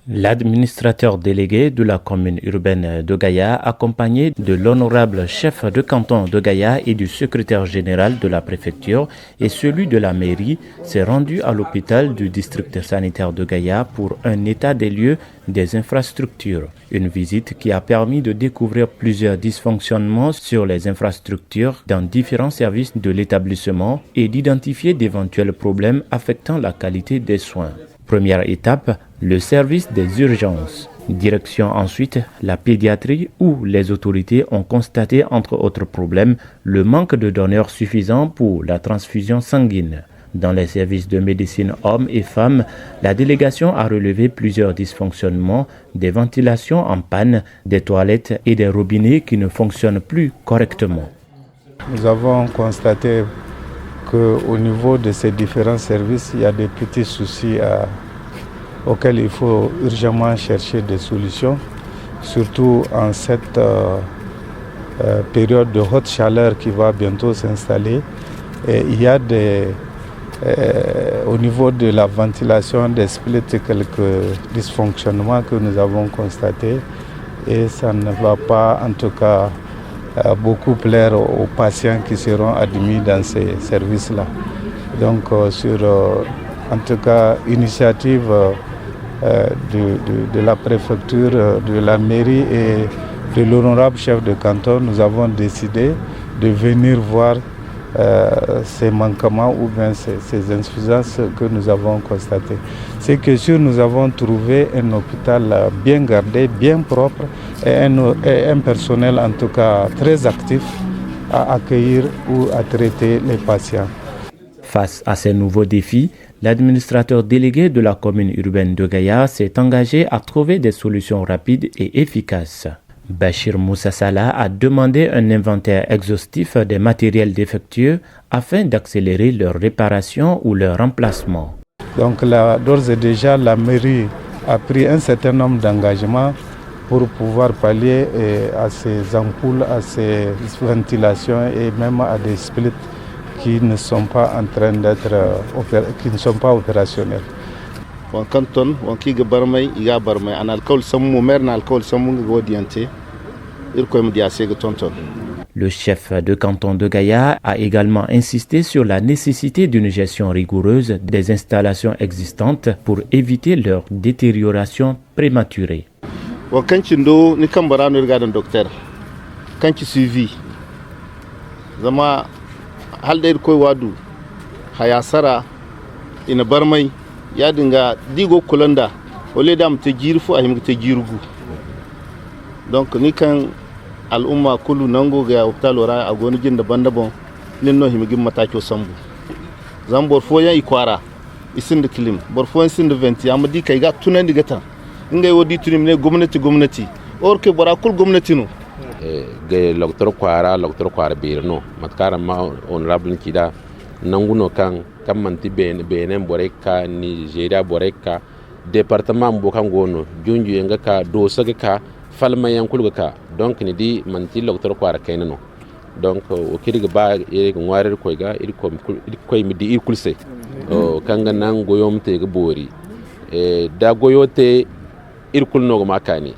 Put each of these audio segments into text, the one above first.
L'administrateur délégué de la commune urbaine de Gaya, accompagné de l'honorable chef de canton de Gaya et du secrétaire général de la préfecture et celui de la mairie, s'est rendu à l'hôpital du district sanitaire de Gaya pour un état des lieux des infrastructures. Une visite qui a permis de découvrir plusieurs dysfonctionnements sur les infrastructures dans différents services de l'établissement et d'identifier d'éventuels problèmes affectant la qualité des soins. Première étape, le service des urgences. Direction ensuite la pédiatrie où les autorités ont constaté entre autres problèmes le manque de donneurs suffisants pour la transfusion sanguine. Dans les services de médecine hommes et femmes, la délégation a relevé plusieurs dysfonctionnements, des ventilations en panne, des toilettes et des robinets qui ne fonctionnent plus correctement. Nous avons constaté qu'au niveau de ces différents services, il y a des petits soucis auxquels il faut urgemment chercher des solutions, surtout en cette période de haute chaleur qui va bientôt s'installer. Et il y a au niveau de la ventilation des splits quelques dysfonctionnements que nous avons constatés et ça ne va pas en tout cas beaucoup plaire aux patients qui seront admis dans ces services-là. Donc en tout cas initiative de la préfecture, de la mairie et de l'honorable chef de canton, nous avons décidé de venir voir ces manquements ou bien ces insuffisances que nous avons constatées. C'est que sûr, nous avons trouvé un hôpital bien gardé, bien propre et un personnel en tout cas très actif à accueillir ou à traiter les patients. Face à ces nouveaux défis, l'administrateur délégué de la commune urbaine de Gaya s'est engagé à trouver des solutions rapides et efficaces. Bachir Moussa Salah a demandé un inventaire exhaustif des matériels défectueux afin d'accélérer leur réparation ou leur remplacement. Donc là, d'ores et déjà, la mairie a pris un certain nombre d'engagements pour pouvoir pallier à ces ampoules, à ces ventilations et même à des splits qui ne sont pas en train d'être qui ne sont pas opérationnels. Le chef de canton de Gaya a également insisté sur la nécessité d'une gestion rigoureuse des installations existantes pour éviter leur détérioration prématurée. Ya dinga digo kulanda ole da mta girfu a himta girgu donc ni kan al'umma kullu nango ga hospital ora a gonu jin daban-daban nin no himigin mataki sambu zan borfo ya ikwara isin da kilim borfo isin da venti amma di kai ga tunan diga ta inga wodi tunim ne gwamnati or ke bora kul gwamnati no ga docteur kwara birno matkara ma honorable kida nanguno kan manti benen boreka Nigeria boreka département bokan gono junju nga ka do saga ka falma yankul ka donc ni di manti docteur kwara kaynano donc o kirga ba e ngwarer ko ga il ko mi di kulse o kanga nan goyom te ga bori da goyote il kul no makani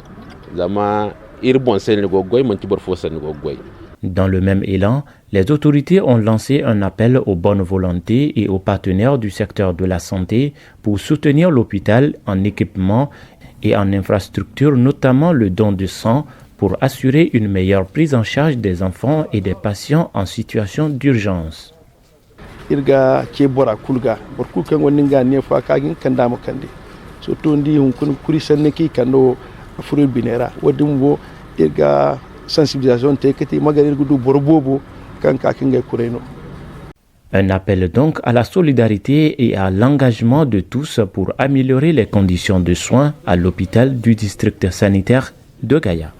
zama ir bon sel go goy manti bor fo sen go goy. Dans le même élan, les autorités ont lancé un appel aux bonnes volontés et aux partenaires du secteur de la santé pour soutenir l'hôpital en équipement et en infrastructure, notamment le don de sang, pour assurer une meilleure prise en charge des enfants et des patients en situation d'urgence. Irga ke bora kulga borku kan woninga ne fa kagin kanda mo kande so to ndi hun kun kuri sanne ki kando furul binera wadum wo irga sensibilisation teketi magarir gudu borbobo kan kakinga kureno. Un appel donc à la solidarité et à l'engagement de tous pour améliorer les conditions de soins à l'hôpital du district sanitaire de Gaya.